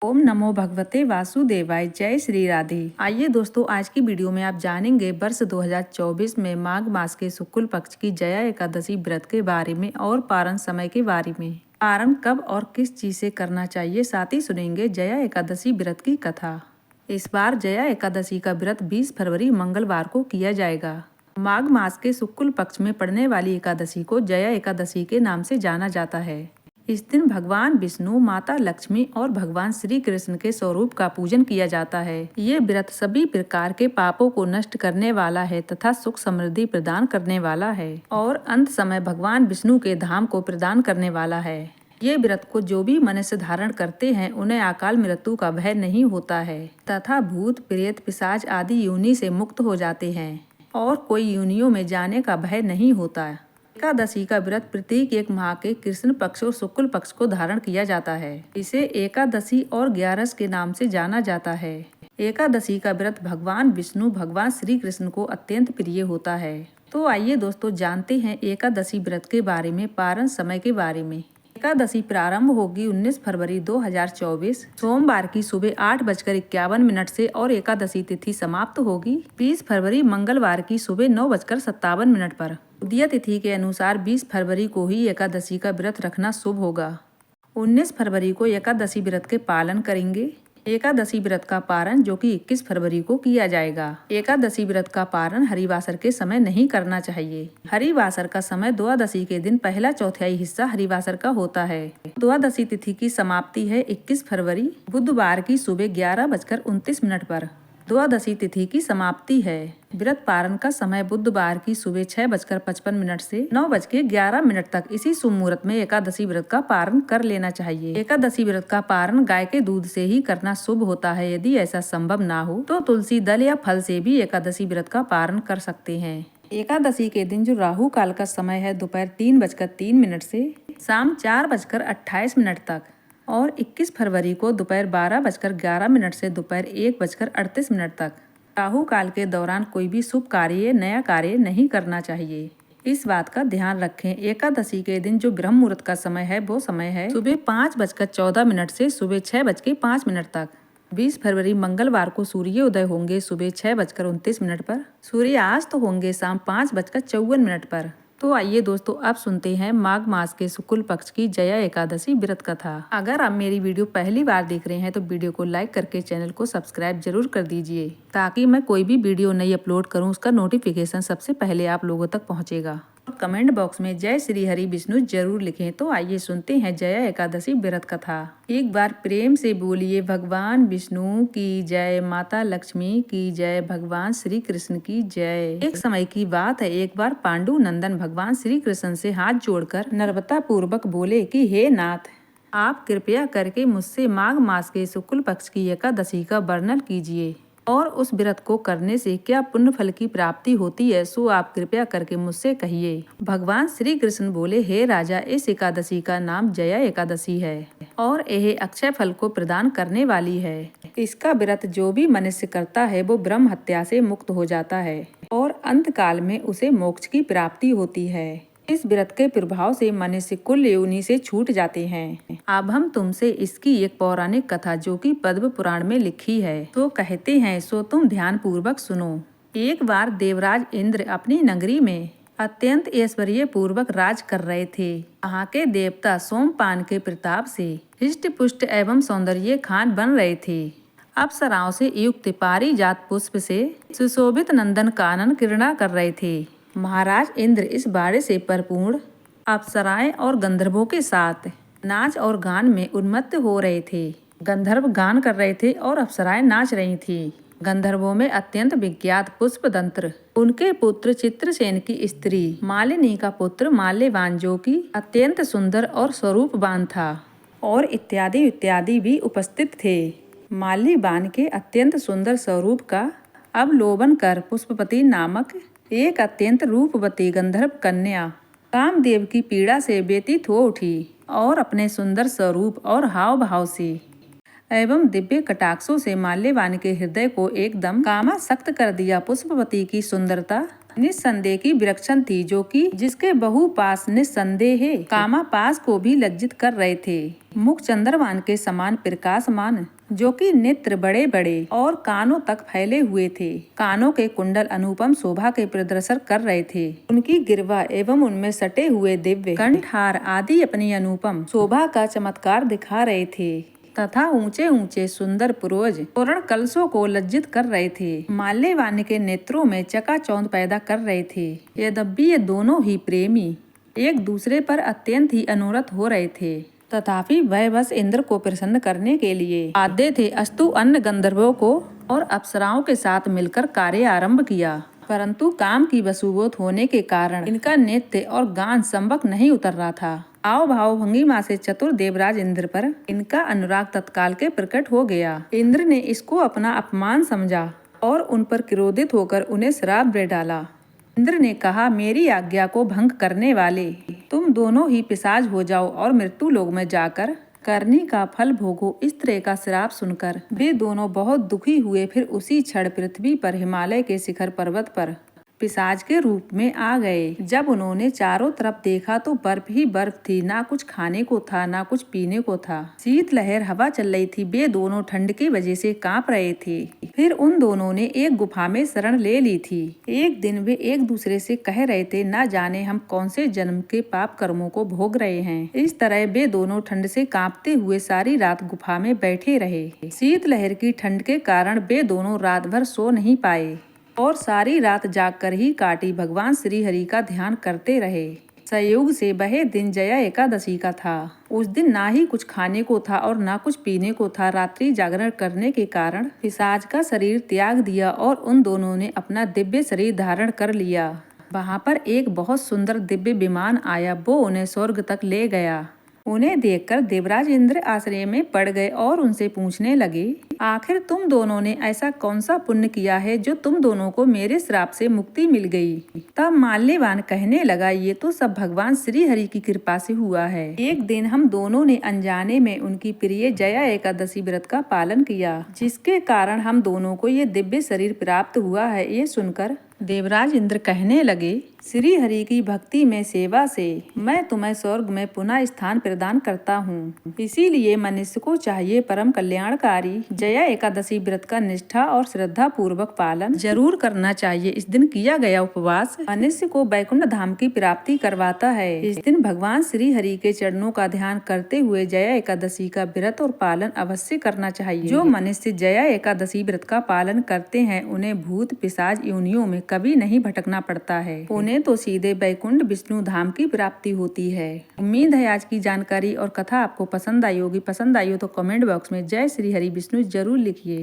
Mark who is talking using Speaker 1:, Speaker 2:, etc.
Speaker 1: ओम नमो भगवते वासुदेवाय। जय श्री राधे। आइए दोस्तों, आज की वीडियो में आप जानेंगे वर्ष 2024 में माघ मास के शुक्ल पक्ष की जया एकादशी व्रत के बारे में और पारण समय के बारे में। पारण कब और किस चीज से करना चाहिए, साथ ही सुनेंगे जया एकादशी व्रत की कथा। इस बार जया एकादशी का व्रत 20 फरवरी मंगलवार को किया जाएगा। माघ मास के शुक्ल पक्ष में पड़ने वाली एकादशी को जया एकादशी के नाम से जाना जाता है। इस दिन भगवान विष्णु, माता लक्ष्मी और भगवान श्री कृष्ण के स्वरूप का पूजन किया जाता है। ये व्रत सभी प्रकार के पापों को नष्ट करने वाला है तथा सुख समृद्धि प्रदान करने वाला है और अंत समय भगवान विष्णु के धाम को प्रदान करने वाला है। ये व्रत को जो भी मनुष्य धारण करते हैं उन्हें अकाल मृत्यु का भय नहीं होता है तथा भूत प्रेत पिशाच आदि योनि से मुक्त हो जाते हैं और कोई योनियों में जाने का भय नहीं होता। एकादशी का व्रत प्रत्येक एक माह के कृष्ण पक्ष और शुक्ल पक्ष को धारण किया जाता है। इसे एकादशी और 11 के नाम से जाना जाता है। एकादशी का व्रत भगवान विष्णु, भगवान श्री कृष्ण को अत्यंत प्रिय होता है। तो आइए दोस्तों, जानते हैं एकादशी व्रत के बारे में, पारण समय के बारे में। एकादशी प्रारंभ होगी 19 फरवरी 2024 सोमवार की सुबह 8:51 से और एकादशी तिथि समाप्त होगी 20 फरवरी मंगलवार की सुबह 9:57 पर। उदय तिथि के अनुसार 20 फरवरी को ही एकादशी का व्रत रखना शुभ होगा। 19 फरवरी को एकादशी व्रत के पालन करेंगे। एकादशी व्रत का पारण जो कि 21 फरवरी को किया जाएगा। एकादशी व्रत का पारण हरिवासर के समय नहीं करना चाहिए। हरिवासर का समय द्वादशी के दिन पहला चौथाई हिस्सा हरिवासर का होता है। द्वादशी तिथि की समाप्ति है 21 फरवरी बुधवार की सुबह 11:29 पर। द्वादशी तिथि की समाप्ति है। व्रत पारण का समय बुधवार की सुबह 6:55 से 9:11 तक। इसी शुभ मुहूर्त में एकादशी व्रत का पारण कर लेना चाहिए। एकादशी व्रत का पारण गाय के दूध से ही करना शुभ होता है। यदि ऐसा संभव ना हो तो तुलसी दल या फल से भी एकादशी व्रत का पारण कर सकते हैं। एकादशी के दिन जो राहु काल का समय है दोपहर 3:03 से शाम 4:28 तक और 21 फरवरी को दोपहर 12:11 से दोपहर 1:38 तक। राहु काल के दौरान कोई भी शुभ कार्य, नया कार्य नहीं करना चाहिए। इस बात का ध्यान रखें। एकादशी के दिन जो ब्रह्म मुहूर्त का समय है वो समय है सुबह 5:14 से सुबह 6:05 तक। 20 फरवरी मंगलवार को सूर्योदय होंगे सुबह 6:29 पर। सूर्यास्त होंगे शाम 5:54 पर। तो आइए दोस्तों, अब सुनते हैं माघ मास के शुक्ल पक्ष की जया एकादशी व्रत कथा। अगर आप मेरी वीडियो पहली बार देख रहे हैं तो वीडियो को लाइक करके चैनल को सब्सक्राइब जरूर कर दीजिए ताकि मैं कोई भी वीडियो नई अपलोड करूं उसका नोटिफिकेशन सबसे पहले आप लोगों तक पहुंचेगा। कमेंट बॉक्स में जय श्री हरि विष्णु जरूर लिखें। तो आइए सुनते हैं जया एकादशी व्रत कथा। एक बार प्रेम से बोलिए भगवान विष्णु की जय, माता लक्ष्मी की जय, भगवान श्री कृष्ण की जय। एक समय की बात है, एक बार पांडु नंदन भगवान श्री कृष्ण से हाथ जोड़कर नम्रता पूर्वक बोले कि हे नाथ, आप कृपया करके मुझसे माघ मास के शुक्ल पक्ष की एकादशी का वर्णन कीजिए और उस व्रत को करने से क्या पुण्य फल की प्राप्ति होती है, सो आप कृपया करके मुझसे कहिए। भगवान श्री कृष्ण बोले, हे राजा, इस एकादशी का नाम जया एकादशी है और यह अक्षय फल को प्रदान करने वाली है। इसका व्रत जो भी मनुष्य करता है वो ब्रह्म हत्या से मुक्त हो जाता है और अंत काल में उसे मोक्ष की प्राप्ति होती है। इस व्रत के प्रभाव से मनुष्य कुल योनि से छूट जाते हैं। अब हम तुमसे इसकी एक पौराणिक कथा जो कि पद्म पुराण में लिखी है तो कहते हैं, सो तुम ध्यान पूर्वक सुनो। एक बार देवराज इंद्र अपनी नगरी में अत्यंत ऐश्वर्य पूर्वक राज कर रहे थे। वहाँ के देवता सोमपान के प्रताप से हृष्ट पुष्ट एवं सौंदर्य खान बन रहे थे। अप्सराओं से युक्त पारिजात पुष्प से सुशोभित नंदन कानन किरणा कर रहे थे। महाराज इंद्र इस बाड़े से परिपूर्ण अप्सराएं और गंधर्वों के साथ नाच और गान में उन्मत्त हो रहे थे। गंधर्व गान कर रहे थे और अप्सराएं नाच रही थी। गंधर्वों में अत्यंत विख्यात पुष्पदंत्र, उनके पुत्र चित्रसेन की स्त्री मालिनी का पुत्र माल्यवान जो कि अत्यंत सुंदर और स्वरूपवान था और इत्यादि इत्यादि भी उपस्थित थे। माल्यवान के अत्यंत सुंदर स्वरूप का अवलोकन कर पुष्पवती नामक एक अत्यंत रूपवती गंधर्व कन्या कामदेव की पीड़ा से व्यतीत हो उठी और अपने सुंदर स्वरूप और हाव भाव से एवं दिव्य कटाक्षों से माल्यवान के हृदय को एकदम कामासक्त कर दिया। पुष्पवती की सुंदरता निस्संदेह की विलक्षण थी, जो कि जिसके बहु पास निस्संदेह कामा पास को भी लज्जित कर रहे थे। मुख चंद्रमान के समान प्रकाशमान, जो कि नेत्र बड़े बड़े और कानों तक फैले हुए थे। कानों के कुंडल अनुपम शोभा के प्रदर्शन कर रहे थे। उनकी गिरवा एवं उनमें सटे हुए दिव्य कंठहार आदि अपनी अनुपम शोभा का चमत्कार दिखा रहे थे तथा ऊंचे ऊंचे सुंदर पूर्वज पूर्ण कलशों को लज्जित कर रहे थे। माल्यवान के नेत्रों में चकाचौंध पैदा कर रहे थे। यद्यपि ये दोनों ही प्रेमी एक दूसरे पर अत्यंत ही अनुरक्त हो रहे थे, तथापि वह बस इंद्र को प्रसन्न करने के लिए आद्य थे। अस्तु अन्य गंधर्वों को और अप्सराओं के साथ मिलकर कार्य आरंभ किया, परंतु काम की वसूबोत होने के कारण इनका नृत्य और गान संभव नहीं उतर रहा था। आव भाव भंगिमा से चतुर देवराज इंद्र पर इनका अनुराग तत्काल के प्रकट हो गया। इंद्र ने इसको अपना अपमान समझा और उन पर क्रोधित होकर उन्हें श्राप दे डाला। इंद्र ने कहा, मेरी आज्ञा को भंग करने वाले, तुम दोनों ही पिशाच हो जाओ और मृत्यु लोक में जाकर करनी का फल भोगो। इस तरह का श्राप सुनकर वे दोनों बहुत दुखी हुए। फिर उसी क्षण पृथ्वी पर हिमालय के शिखर पर्वत पर पिशाच के रूप में आ गए। जब उन्होंने चारों तरफ देखा तो बर्फ ही बर्फ थी, ना कुछ खाने को था ना कुछ पीने को था। शीतलहर हवा चल रही थी। वे दोनों ठंड की वजह से कांप रहे थे। फिर उन दोनों ने एक गुफा में शरण ले ली थी। एक दिन वे एक दूसरे से कह रहे थे, ना जाने हम कौन से जन्म के पाप कर्मों को भोग रहे हैं। इस तरह वे दोनों ठंड से कांपते हुए सारी रात गुफा में बैठे रहे। शीतलहर की ठंड के कारण वे दोनों रात भर सो नहीं पाए और सारी रात जागकर ही काटी। भगवान श्री हरि का ध्यान करते रहे। संयोग से वह दिन जया एकादशी का था। उस दिन ना ही कुछ खाने को था और ना कुछ पीने को था। रात्रि जागरण करने के कारण पिशाच का शरीर त्याग दिया और उन दोनों ने अपना दिव्य शरीर धारण कर लिया। वहाँ पर एक बहुत सुंदर दिव्य विमान आया। वो उन्हें स्वर्ग तक ले गया। उन्हें देखकर देवराज इंद्र आश्चर्य में पड़ गए और उनसे पूछने लगे, आखिर तुम दोनों ने ऐसा कौन सा पुण्य किया है जो तुम दोनों को मेरे श्राप से मुक्ति मिल गई। तब माल्यवान कहने लगा, ये तो सब भगवान श्री हरि की कृपा से हुआ है। एक दिन हम दोनों ने अनजाने में उनकी प्रिय जया एकादशी व्रत का पालन किया, जिसके कारण हम दोनों को ये दिव्य शरीर प्राप्त हुआ है। ये सुनकर देवराज इंद्र कहने लगे, श्री हरि की भक्ति में सेवा से मैं तुम्हें स्वर्ग में पुनः स्थान प्रदान करता हूँ। इसीलिए मनुष्य को चाहिए परम कल्याणकारी जया एकादशी व्रत का निष्ठा और श्रद्धा पूर्वक पालन जरूर करना चाहिए। इस दिन किया गया उपवास मनुष्य को वैकुंठ धाम की प्राप्ति करवाता है। इस दिन भगवान श्री हरि के चरणों का ध्यान करते हुए जया एकादशी का व्रत और पालन अवश्य करना चाहिए। जो मनुष्य जया एकादशी व्रत का पालन करते हैं उन्हें भूत पिशाच योनियों में कभी नहीं भटकना पड़ता है। उन्हें तो सीधे वैकुंठ विष्णु धाम की प्राप्ति होती है। उम्मीद है आज की जानकारी और कथा आपको पसंद आई होगी। पसंद आई हो तो कमेंट बॉक्स में जय श्री हरि विष्णु जरूर लिखिए।